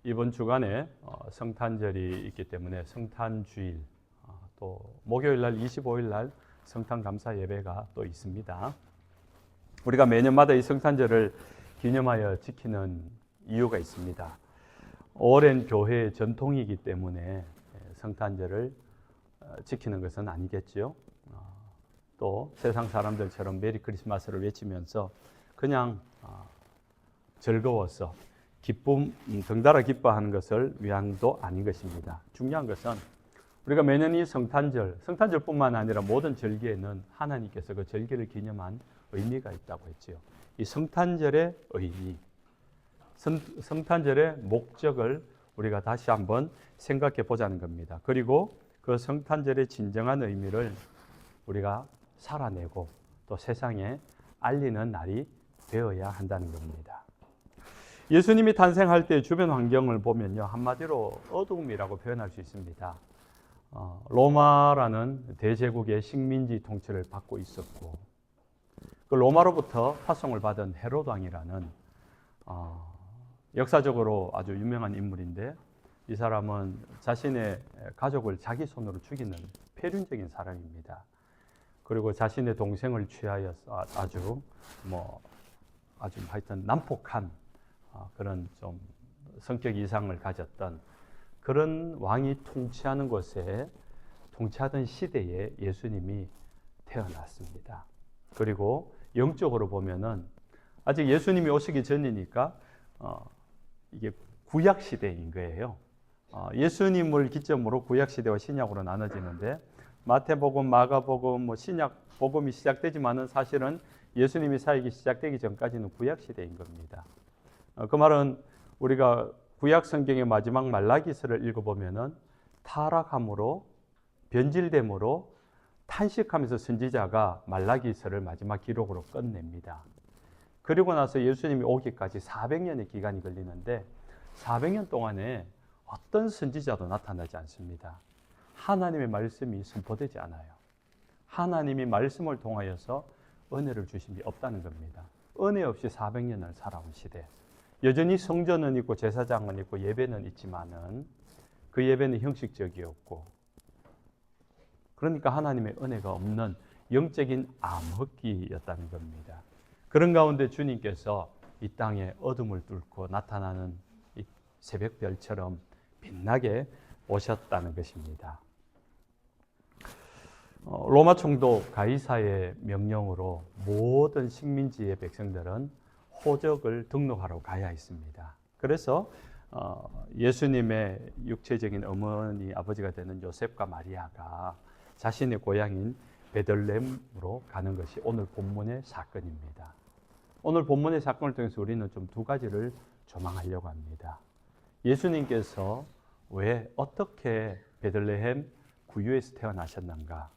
이번 주간에 성탄절이 있기 때문에 성탄주일, 또 목요일 날 25일 날 성탄감사 예배가 또 있습니다. 우리가 매년마다 이 성탄절을 기념하여 지키는 이유가 있습니다. 오랜 교회의 전통이기 때문에 성탄절을 지키는 것은 아니겠지요. 또 세상 사람들처럼 메리 크리스마스를 외치면서 그냥 즐거워서 덩달아 기뻐하는 것을 위함도 아닌 것입니다. 중요한 것은 우리가 매년 이 성탄절뿐만 아니라 모든 절기에는 하나님께서 그 절기를 기념한 의미가 있다고 했지요. 이 성탄절의 의미, 성탄절의 목적을 우리가 다시 한번 생각해 보자는 겁니다. 그리고 그 성탄절의 진정한 의미를 우리가 살아내고 또 세상에 알리는 날이 되어야 한다는 겁니다. 예수님이 탄생할 때 주변 환경을 보면요, 한마디로 어두움이라고 표현할 수 있습니다. 로마라는 대제국의 식민지 통치를 받고 있었고, 그 로마로부터 파송을 받은 헤롯 왕이라는 역사적으로 아주 유명한 인물인데, 이 사람은 자신의 가족을 자기 손으로 죽이는 폐륜적인 사람입니다. 그리고 자신의 동생을 취하여 아주 하여튼 난폭한 그런 좀 성격 이상을 가졌던 그런 왕이 통치하는 곳에 통치하던 시대에 예수님이 태어났습니다. 그리고 영적으로 보면은 아직 예수님이 오시기 전이니까 이게 구약 시대인 거예요. 예수님을 기점으로 구약 시대와 신약으로 나눠지는데 마태복음, 마가복음, 신약 복음이 시작되지만은 사실은 예수님이 사역이 시작되기 전까지는 구약 시대인 겁니다. 그 말은 우리가 구약 성경의 마지막 말라기서를 읽어보면은 타락함으로 변질됨으로 탄식하면서 선지자가 말라기서를 마지막 기록으로 끝냅니다. 그리고 나서 예수님이 오기까지 400년의 기간이 걸리는데 400년 동안에 어떤 선지자도 나타나지 않습니다. 하나님의 말씀이 선포되지 않아요. 하나님이 말씀을 통하여서 은혜를 주신 게 없다는 겁니다. 은혜 없이 400년을 살아온 시대. 여전히 성전은 있고 제사장은 있고 예배는 있지만은 그 예배는 형식적이었고, 그러니까 하나님의 은혜가 없는 영적인 암흑기였다는 겁니다. 그런 가운데 주님께서 이 땅에 어둠을 뚫고 나타나는 이 새벽별처럼 빛나게 오셨다는 것입니다. 로마 총독 가이사의 명령으로 모든 식민지의 백성들은 호적을 등록하러 가야 했습니다. 그래서 예수님의 육체적인 어머니, 아버지가 되는 요셉과 마리아가 자신의 고향인 베들레헴으로 가는 것이 오늘 본문의 사건입니다. 오늘 본문의 사건을 통해서 우리는 좀 두 가지를 조망하려고 합니다. 예수님께서 왜 어떻게 베들레헴 구유에서 태어나셨는가?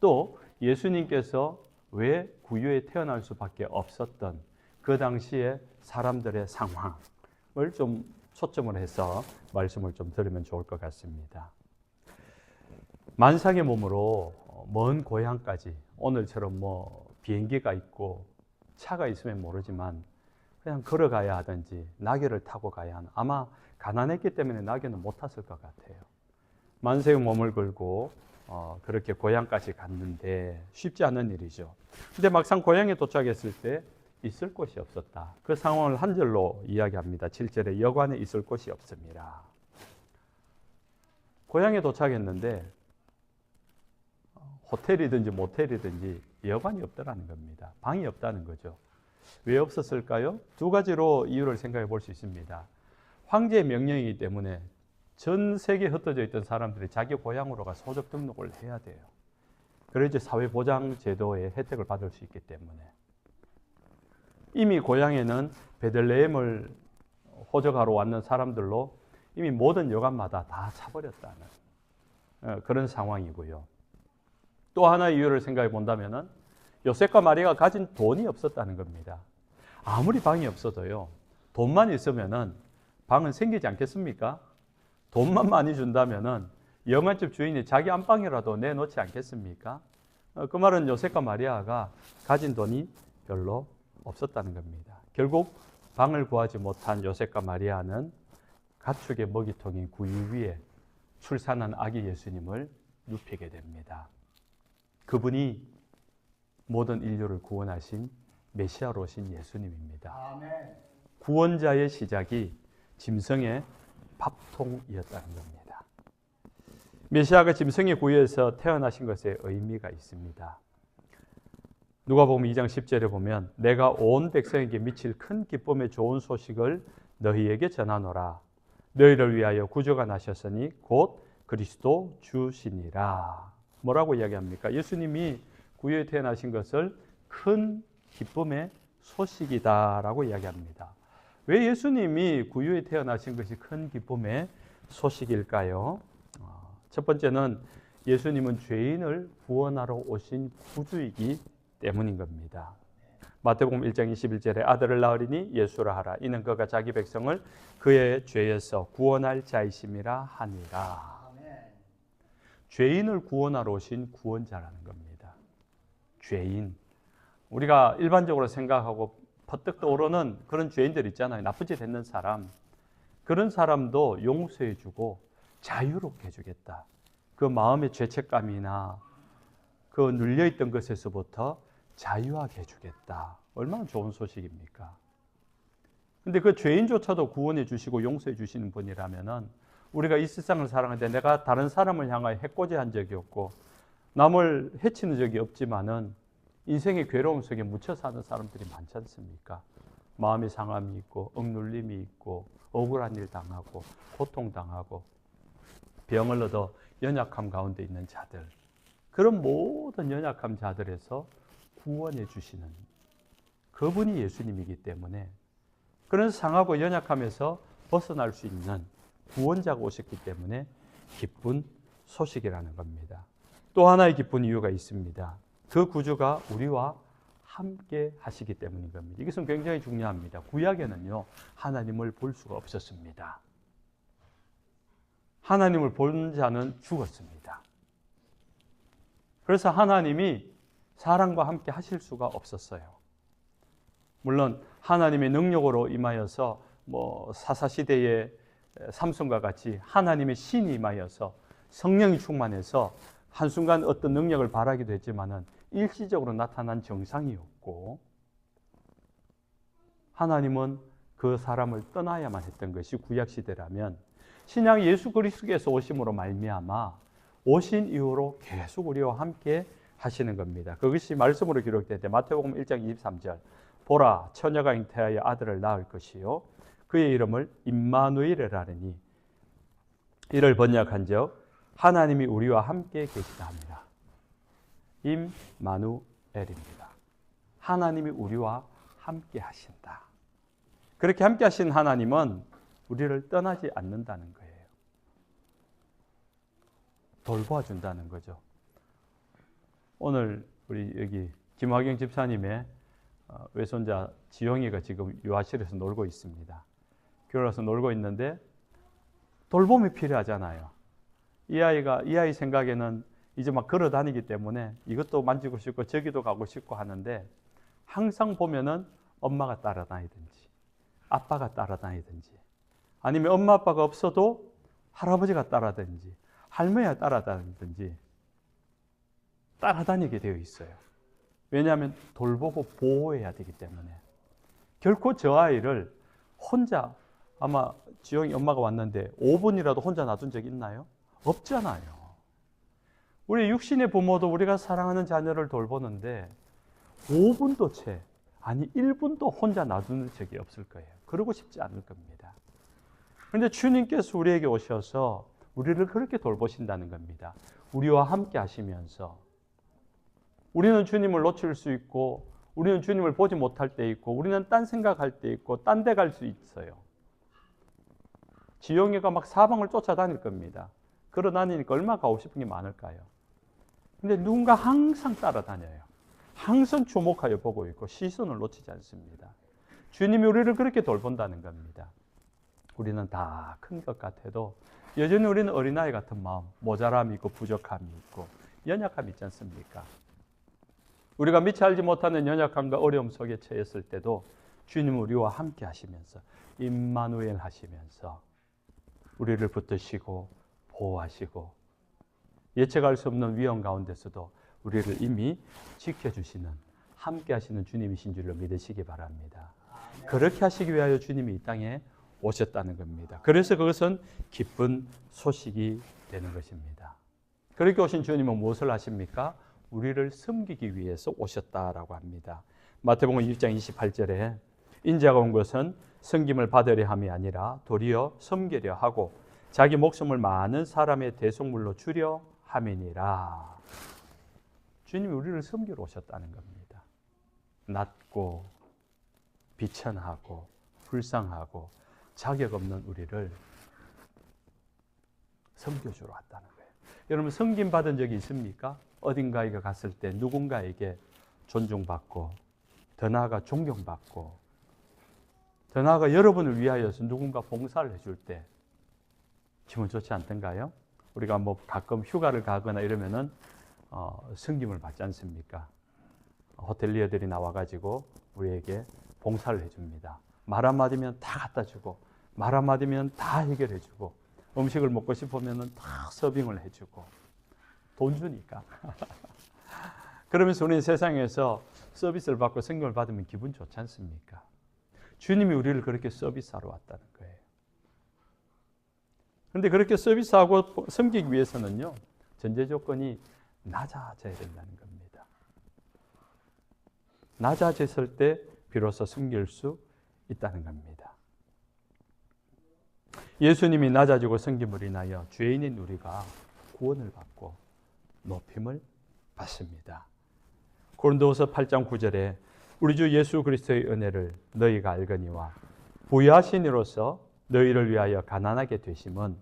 또 예수님께서 왜 구유에 태어날 수밖에 없었던 그 당시의 사람들의 상황을 좀 초점을 해서 말씀을 좀 들으면 좋을 것 같습니다. 만삭의 몸으로 먼 고향까지, 오늘처럼 비행기가 있고 차가 있으면 모르지만 그냥 걸어가야 하든지 나귀를 타고 가야 하는, 아마 가난했기 때문에 나귀는 못 탔을 것 같아요. 만삭의 몸을 걸고 그렇게 고향까지 갔는데 쉽지 않은 일이죠. 근데 막상 고향에 도착했을 때 있을 곳이 없었다. 그 상황을 한 절로 이야기합니다. 7절에 여관에 있을 곳이 없습니다. 고향에 도착했는데 호텔이든지 모텔이든지 여관이 없다는 겁니다. 방이 없다는 거죠. 왜 없었을까요? 두 가지로 이유를 생각해 볼 수 있습니다. 황제의 명령이기 때문에 전 세계에 흩어져 있던 사람들이 자기 고향으로 가 소적 등록을 해야 돼요. 그래야지 사회보장 제도의 혜택을 받을 수 있기 때문에. 이미 고향에는 베들레헴을 호적하러 왔는 사람들로 이미 모든 여관마다 다 차버렸다는 그런 상황이고요. 또 하나의 이유를 생각해 본다면은 요셉과 마리아가 가진 돈이 없었다는 겁니다. 아무리 방이 없어도요, 돈만 있으면은 방은 생기지 않겠습니까? 돈만 많이 준다면은 영화집 주인이 자기 안방이라도 내놓지 않겠습니까? 그 말은 요셉과 마리아가 가진 돈이 별로 없었다는 겁니다. 결국 방을 구하지 못한 요셉과 마리아는 가축의 먹이통인 구유 위에 출산한 아기 예수님을 눕히게 됩니다. 그분이 모든 인류를 구원하신 메시아로 오신 예수님입니다. 아멘. 구원자의 시작이 짐승의 밥통이었다는 겁니다. 메시아가 짐승의 구유에서 태어나신 것에 의미가 있습니다. 누가복음 2장 10절에 보면 내가 온 백성에게 미칠 큰 기쁨의 좋은 소식을 너희에게 전하노라. 너희를 위하여 구주가 나셨으니 곧 그리스도 주시니라. 뭐라고 이야기합니까? 예수님이 구유에 태어나신 것을 큰 기쁨의 소식이다라고 이야기합니다. 왜 예수님이 구유에 태어나신 것이 큰 기쁨의 소식일까요? 첫 번째는 예수님은 죄인을 구원하러 오신 구주이기 때문인 겁니다. 마태복음 1장 21절에 아들을 낳으리니 예수라 하라. 이는 그가 자기 백성을 그의 죄에서 구원할 자이심이라 하니라. 죄인을 구원하러 오신 구원자라는 겁니다. 죄인. 우리가 일반적으로 생각하고 퍼뜩 떠오르는 그런 죄인들 있잖아요. 나쁜 짓 했는 사람. 그런 사람도 용서해주고 자유롭게 해주겠다. 그 마음의 죄책감이나 그 눌려있던 것에서부터 자유하게 해주겠다. 얼마나 좋은 소식입니까? 근데 그 죄인조차도 구원해 주시고 용서해 주시는 분이라면은 우리가 이 세상을 살아가는데 내가 다른 사람을 향하여 해코지한 적이 없고 남을 해치는 적이 없지만은 인생의 괴로움 속에 묻혀 사는 사람들이 많지 않습니까? 마음의 상함이 있고 억눌림이 있고 억울한 일 당하고 고통당하고 병을 얻어 연약함 가운데 있는 자들, 그런 모든 연약함 자들에서 구원해 주시는 그분이 예수님이기 때문에 그런 상하고 연약함에서 벗어날 수 있는 구원자가 오셨기 때문에 기쁜 소식이라는 겁니다. 또 하나의 기쁜 이유가 있습니다. 그 구주가 우리와 함께 하시기 때문인 겁니다. 이것은 굉장히 중요합니다. 구약에는요, 하나님을 볼 수가 없었습니다. 하나님을 본 자는 죽었습니다. 그래서 하나님이 사람과 함께 하실 수가 없었어요. 물론 하나님의 능력으로 임하여서 사사시대의 삼손과 같이 하나님의 신이 임하여서 성령이 충만해서 한순간 어떤 능력을 발하기도 했지만은 일시적으로 나타난 정상이었고 하나님은 그 사람을 떠나야만 했던 것이 구약시대라면 신약 예수 그리스도께서 오심으로 말미암아 오신 이후로 계속 우리와 함께 하시는 겁니다. 그것이 말씀으로 기록될 때 마태복음 1장 23절 보라 처녀가 잉태하여 아들을 낳을 것이요 그의 이름을 임마누엘이라 하니 이를 번역한즉 하나님이 우리와 함께 계시다 합니다. 임마누엘입니다. 하나님이 우리와 함께 하신다. 그렇게 함께 하신 하나님은 우리를 떠나지 않는다는 거예요. 돌보아 준다는 거죠. 오늘 우리 여기 김화경 집사님의 외손자 지영이가 지금 유아실에서 놀고 있습니다. 교회에서 놀고 있는데 돌봄이 필요하잖아요. 이 아이 생각에는 이제 막 걸어 다니기 때문에 이것도 만지고 싶고 저기도 가고 싶고 하는데 항상 보면은 엄마가 따라다니든지 아빠가 따라다니든지 아니면 엄마 아빠가 없어도 할아버지가 따라다니든지 할머니가 따라다니든지 따라다니게 되어 있어요. 왜냐하면 돌보고 보호해야 되기 때문에. 결코 저 아이를 혼자, 아마 지영이 엄마가 왔는데 5분이라도 혼자 놔둔 적 있나요? 없잖아요. 우리 육신의 부모도 우리가 사랑하는 자녀를 돌보는데 5분도 채, 아니 1분도 혼자 놔두는 적이 없을 거예요. 그러고 싶지 않을 겁니다. 그런데 주님께서 우리에게 오셔서 우리를 그렇게 돌보신다는 겁니다. 우리와 함께 하시면서 우리는 주님을 놓칠 수 있고 우리는 주님을 보지 못할 때 있고 우리는 딴 생각할 때 있고 딴 데 갈 수 있어요. 지영이가 막 사방을 쫓아다닐 겁니다. 걸어 다니니까 얼마나 가고 싶은 게 많을까요? 근데 누군가 항상 따라다녀요. 항상 주목하여 보고 있고 시선을 놓치지 않습니다. 주님이 우리를 그렇게 돌본다는 겁니다. 우리는 다 큰 것 같아도 여전히 우리는 어린아이 같은 마음, 모자람이 있고 부족함이 있고 연약함이 있지 않습니까? 우리가 미처 알지 못하는 연약함과 어려움 속에 처했을 때도 주님은 우리와 함께 하시면서 임마누엘 하시면서 우리를 붙드시고 보호하시고 예측할 수 없는 위험 가운데서도 우리를 이미 지켜주시는, 함께 하시는 주님이신 줄로 믿으시기 바랍니다. 그렇게 하시기 위하여 주님이 이 땅에 오셨다는 겁니다. 그래서 그것은 기쁜 소식이 되는 것입니다. 그렇게 오신 주님은 무엇을 하십니까? 우리를 섬기기 위해서 오셨다라고 합니다. 마태복음 6장 28절에 인자가 온 것은 섬김을 받으려 함이 아니라 도리어 섬기려 하고 자기 목숨을 많은 사람의 대속물로 주려 함이니라. 주님이 우리를 섬기러 오셨다는 겁니다. 낮고 비천하고 불쌍하고 자격 없는 우리를 섬겨주러 왔다는 거예요. 여러분 섬김 받은 적이 있습니까? 어딘가에 갔을 때 누군가에게 존중받고 더 나아가 존경받고 더 나아가 여러분을 위하여서 누군가 봉사를 해줄 때 기분 좋지 않던가요? 우리가 뭐 가끔 휴가를 가거나 이러면은 섬김을 받지 않습니까? 호텔리어들이 나와가지고 우리에게 봉사를 해줍니다. 말 한마디면 다 갖다 주고 말 한마디면 다 해결해 주고 음식을 먹고 싶으면 다 서빙을 해주고 돈 주니까. 그러면서 우리는 세상에서 서비스를 받고 섬김을 받으면 기분 좋지 않습니까? 주님이 우리를 그렇게 서비스하러 왔다는 거예요. 그런데 그렇게 서비스하고 섬기기 위해서는요, 전제 조건이 낮아져야 된다는 겁니다. 낮아졌을 때 비로소 섬길 수 있다는 겁니다. 예수님이 낮아지고 섬김을 인하여 죄인인 우리가 구원을 받고 높임을 받습니다. 고린도후서 8장 9절에 우리 주 예수 그리스도의 은혜를 너희가 알거니와 부유하신 이로서 너희를 위하여 가난하게 되심은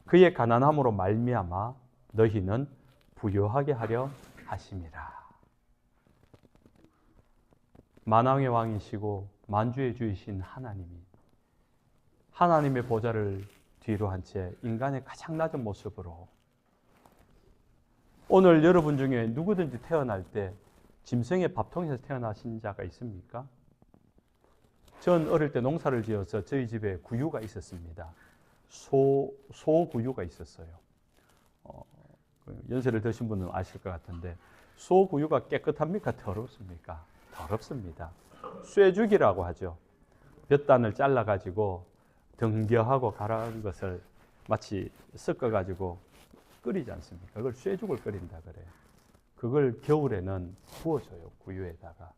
그의 가난함으로 말미암아 너희는 부유하게 하려 하심이라. 만왕의 왕이시고 만주의 주이신 하나님의 보좌를 뒤로 한 채 인간의 가장 낮은 모습으로 오늘 여러분 중에 누구든지 태어날 때 짐승의 밥통에서 태어나신 자가 있습니까? 전 어릴 때 농사를 지어서 저희 집에 구유가 있었습니다. 소구유가 있었어요. 연세를 드신 분은 아실 것 같은데 소구유가 깨끗합니까? 더럽습니까? 더럽습니다. 쇠죽이라고 하죠. 몇 단을 잘라가지고 등겨하고 가라앉은 것을 마치 섞어가지고 끓이지 않습니까? 그걸 쇠죽을 끓인다 그래요. 그걸 겨울에는 구워줘요. 구유에다가.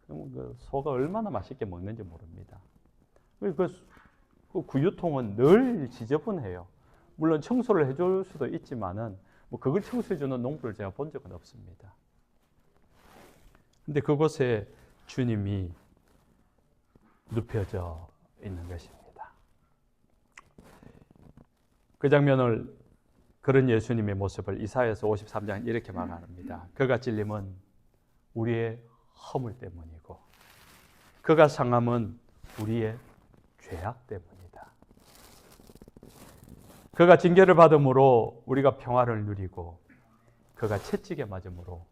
그럼 그 소가 얼마나 맛있게 먹는지 모릅니다. 그 구유통은 늘 지저분해요. 물론 청소를 해줄 수도 있지만은 뭐 그걸 청소해주는 농부를 제가 본 적은 없습니다. 근데 그곳에 주님이 눕혀져 있는 것입니다. 그 장면을 그런 예수님의 모습을 이사야서 53장 이렇게 말합니다. 그가 찔림은 우리의 허물 때문이고 그가 상함은 우리의 죄악 때문이다. 그가 징계를 받음으로 우리가 평화를 누리고 그가 채찍에 맞음으로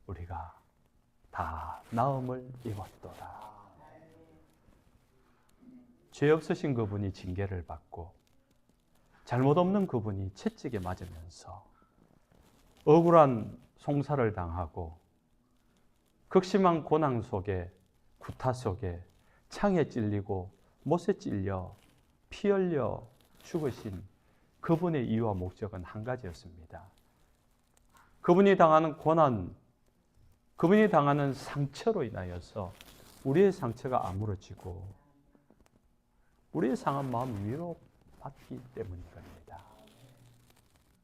우리가 다 나음을 입었도다. 죄 없으신 그분이 징계를 받고 잘못 없는 그분이 채찍에 맞으면서 억울한 송사를 당하고 극심한 고난 속에 구타 속에 창에 찔리고 못에 찔려 피 흘려 죽으신 그분의 이유와 목적은 한 가지였습니다. 그분이 당하는 고난, 그분이 당하는 상처로 인하여서 우리의 상처가 아물어지고 우리의 상한 마음 위로받기 때문인 겁니다.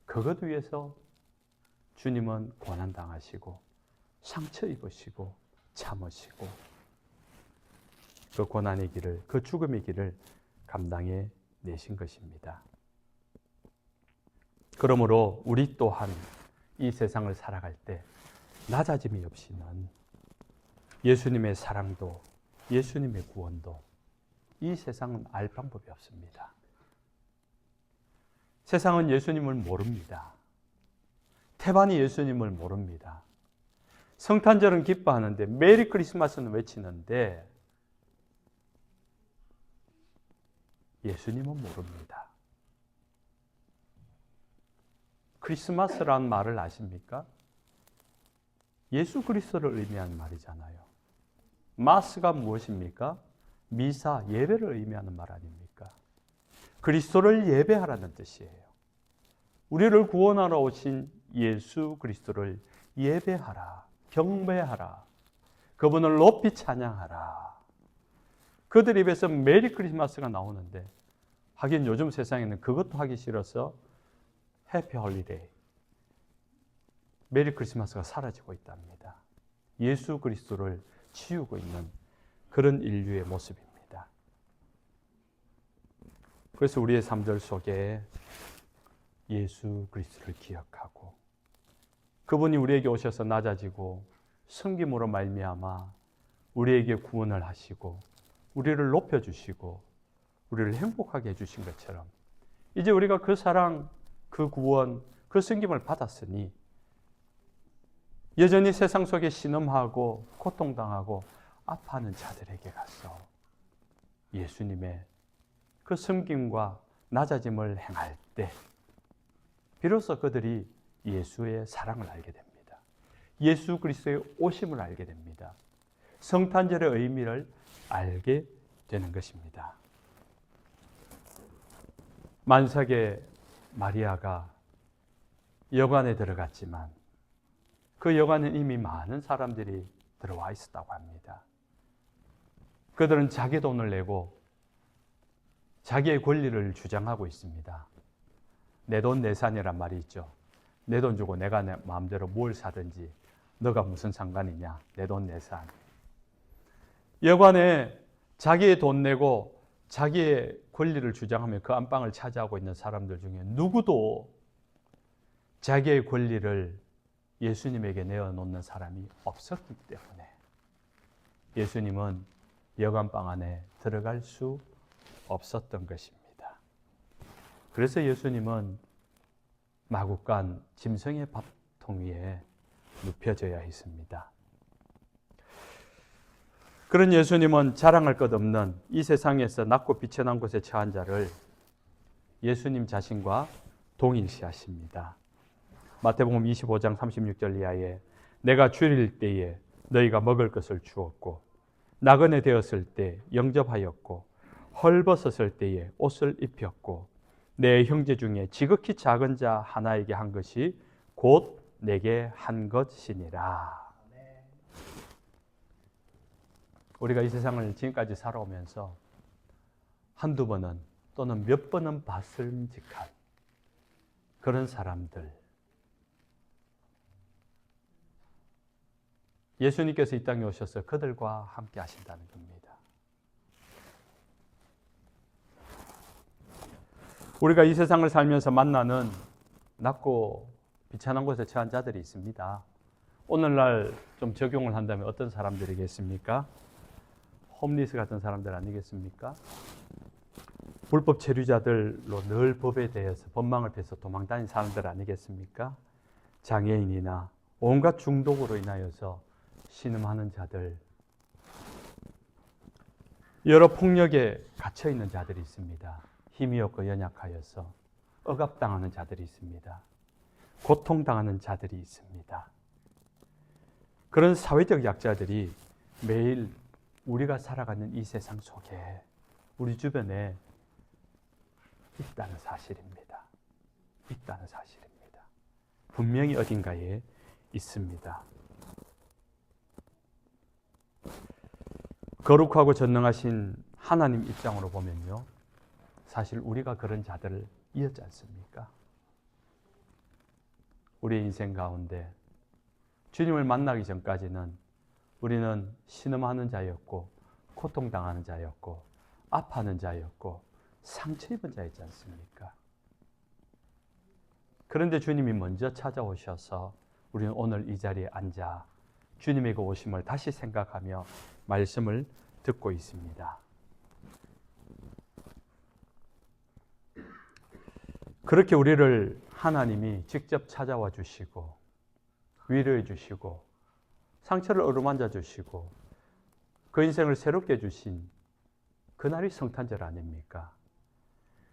그것 위해서 주님은 고난당하시고 상처 입으시고 참으시고 그 고난의 길을, 그 죽음의 길을 감당해 내신 것입니다. 그러므로 우리 또한 이 세상을 살아갈 때 낮아짐이 없이는 예수님의 사랑도 예수님의 구원도 이 세상은 알 방법이 없습니다. 세상은 예수님을 모릅니다. 태반이 예수님을 모릅니다. 성탄절은 기뻐하는데 메리 크리스마스는 외치는데 예수님은 모릅니다. 크리스마스라는 말을 아십니까? 예수 그리스도를 의미하는 말이잖아요. 마스가 무엇입니까? 미사, 예배를 의미하는 말 아닙니까? 그리스도를 예배하라는 뜻이에요. 우리를 구원하러 오신 예수 그리스도를 예배하라, 경배하라, 그분을 높이 찬양하라. 그들 입에서 메리 크리스마스가 나오는데, 하긴 요즘 세상에는 그것도 하기 싫어서 해피 홀리데이, 메리 크리스마스가 사라지고 있답니다. 예수 그리스도를 치우고 있는 그런 인류의 모습입니다. 그래서 우리의 삶들 속에 예수 그리스도를 기억하고, 그분이 우리에게 오셔서 낮아지고 섬김으로 말미암아 우리에게 구원을 하시고 우리를 높여주시고 우리를 행복하게 해주신 것처럼, 이제 우리가 그 사랑, 그 구원, 그 섬김을 받았으니 여전히 세상 속에 신음하고 고통당하고 아파하는 자들에게 가서 예수님의 그 섬김과 낮아짐을 행할 때 비로소 그들이 예수의 사랑을 알게 됩니다. 예수 그리스도의 오심을 알게 됩니다. 성탄절의 의미를 알게 되는 것입니다. 만삭의 마리아가 여관에 들어갔지만 그 여관에 이미 많은 사람들이 들어와 있었다고 합니다. 그들은 자기 돈을 내고 자기의 권리를 주장하고 있습니다. 내 돈 내산이란 말이 있죠. 내 돈 주고 내가 내 마음대로 뭘 사든지 너가 무슨 상관이냐, 내 돈 내산. 여관에 자기의 돈 내고 자기의 권리를 주장하며 그 안방을 차지하고 있는 사람들 중에 누구도 자기의 권리를 예수님에게 내어놓는 사람이 없었기 때문에 예수님은 여관방 안에 들어갈 수 없었던 것입니다. 그래서 예수님은 마구간 짐승의 밥통 위에 눕혀져야 했습니다. 그런 예수님은 자랑할 것 없는 이 세상에서 낮고 비천한 곳에 처한 자를 예수님 자신과 동일시하십니다. 마태복음 25장 36절 이하에 내가 줄일 때에 너희가 먹을 것을 주었고 나그네 되었을 때 영접하였고 헐벗었을 때에 옷을 입혔고 내 형제 중에 지극히 작은 자 하나에게 한 것이 곧 내게 한 것이니라. 우리가 이 세상을 지금까지 살아오면서 한두 번은 또는 몇 번은 봤음직한 그런 사람들, 예수님께서 이 땅에 오셔서 그들과 함께 하신다는 겁니다. 우리가 이 세상을 살면서 만나는 낮고 비천한 곳에 처한 자들이 있습니다. 오늘날 좀 적용을 한다면 어떤 사람들이겠습니까? 홈리스 같은 사람들 아니겠습니까? 불법 체류자들로 늘 법에 대해서 법망을 피해서 도망다니는 사람들 아니겠습니까? 장애인이나 온갖 중독으로 인하여서 신음하는 자들, 여러 폭력에 갇혀있는 자들이 있습니다. 힘이 없고 연약하여서 억압당하는 자들이 있습니다. 고통당하는 자들이 있습니다. 그런 사회적 약자들이 매일 우리가 살아가는 이 세상 속에 우리 주변에 있다는 사실입니다. 있다는 사실입니다. 분명히 어딘가에 있습니다. 거룩하고 전능하신 하나님 입장으로 보면요, 사실 우리가 그런 자들을 이었지 않습니까? 우리의 인생 가운데 주님을 만나기 전까지는 우리는 신음하는 자였고 고통당하는 자였고 아파하는 자였고 상처 입은 자였지 않습니까? 그런데 주님이 먼저 찾아오셔서 우리는 오늘 이 자리에 앉아 주님의 그 오심을 다시 생각하며 말씀을 듣고 있습니다. 그렇게 우리를 하나님이 직접 찾아와 주시고 위로해 주시고 상처를 어루만져 주시고 그 인생을 새롭게 해주신 그날이 성탄절 아닙니까?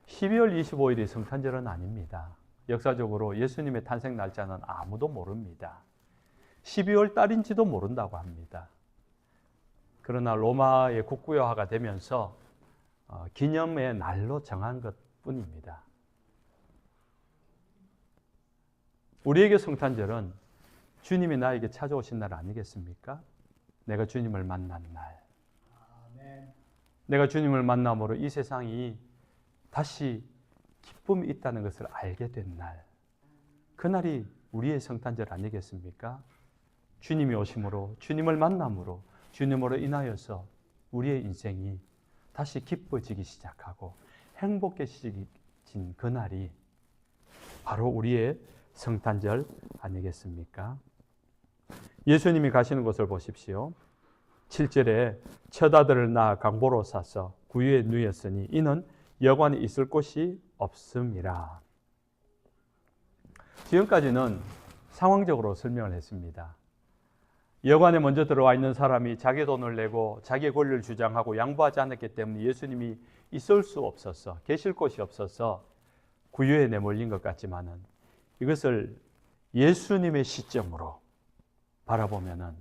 12월 25일이 성탄절은 아닙니다. 역사적으로 예수님의 탄생 날짜는 아무도 모릅니다. 12월 달인지도 모른다고 합니다. 그러나 로마의 국구여화가 되면서 기념의 날로 정한 것뿐입니다. 우리에게 성탄절은 주님이 나에게 찾아오신 날 아니겠습니까? 내가 주님을 만난 날. 내가 주님을 만남으로 이 세상이 다시 기쁨이 있다는 것을 알게 된 날. 그날이 우리의 성탄절 아니겠습니까? 주님이 오심으로, 주님을 만남으로, 주님으로 인하여서 우리의 인생이 다시 기뻐지기 시작하고 행복해지진 그날이 바로 우리의 성탄절 아니겠습니까? 예수님이 가시는 곳을 보십시오. 7절에 첫 아들을 낳아 강보로 사서 구유에 누였으니 이는 여관에 있을 곳이 없음이라. 지금까지는 상황적으로 설명을 했습니다. 여관에 먼저 들어와 있는 사람이 자기 돈을 내고 자기의 권리를 주장하고 양보하지 않았기 때문에 예수님이 있을 수 없어서, 계실 곳이 없어서 구유에 내몰린 것 같지만은 이것을 예수님의 시점으로 바라보면은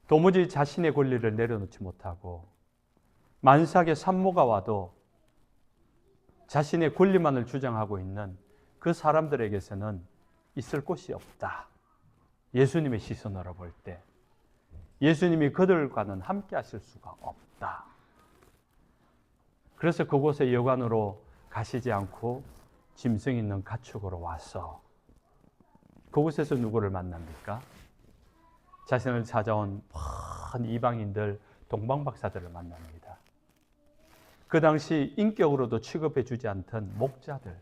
도무지 자신의 권리를 내려놓지 못하고 만삭의 산모가 와도 자신의 권리만을 주장하고 있는 그 사람들에게서는 있을 곳이 없다. 예수님의 시선으로 볼 때 예수님이 그들과는 함께 하실 수가 없다. 그래서 그곳에 여관으로 가시지 않고 짐승 있는 가축으로 와서 그곳에서 누구를 만납니까? 자신을 찾아온 큰 이방인들, 동방박사들을 만납니다. 그 당시 인격으로도 취급해 주지 않던 목자들,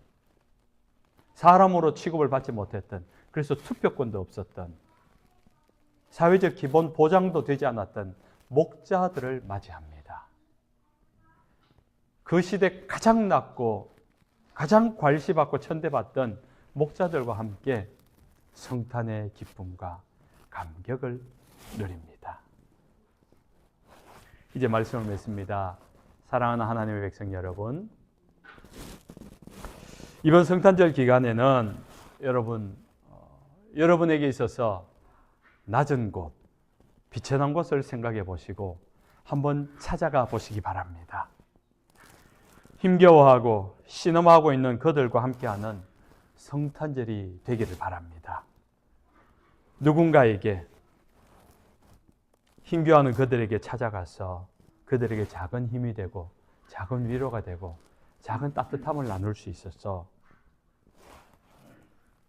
사람으로 취급을 받지 못했던, 그래서 투표권도 없었던, 사회적 기본 보장도 되지 않았던 목자들을 맞이합니다. 그 시대 가장 낮고 가장 괄시받고 천대받던 목자들과 함께 성탄의 기쁨과 감격을 누립니다. 이제 말씀을 맺습니다. 사랑하는 하나님의 백성 여러분, 이번 성탄절 기간에는 여러분에게 있어서 낮은 곳, 비천한 곳을 생각해 보시고 한번 찾아가 보시기 바랍니다. 힘겨워하고 신음하고 있는 그들과 함께하는 성탄절이 되기를 바랍니다. 누군가에게 힘겨워하는 그들에게 찾아가서 그들에게 작은 힘이 되고 작은 위로가 되고 작은 따뜻함을 나눌 수 있어서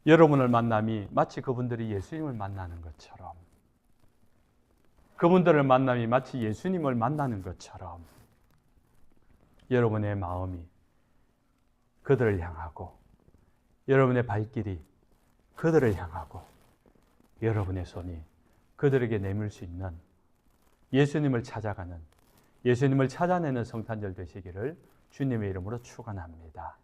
여러분을 만남이 마치 그분들이 예수님을 만나는 것처럼, 그분들을 만남이 마치 예수님을 만나는 것처럼 여러분의 마음이 그들을 향하고 여러분의 발길이 그들을 향하고 여러분의 손이 그들에게 내밀 수 있는 예수님을 찾아가는, 예수님을 찾아내는 성탄절 되시기를 주님의 이름으로 축원합니다.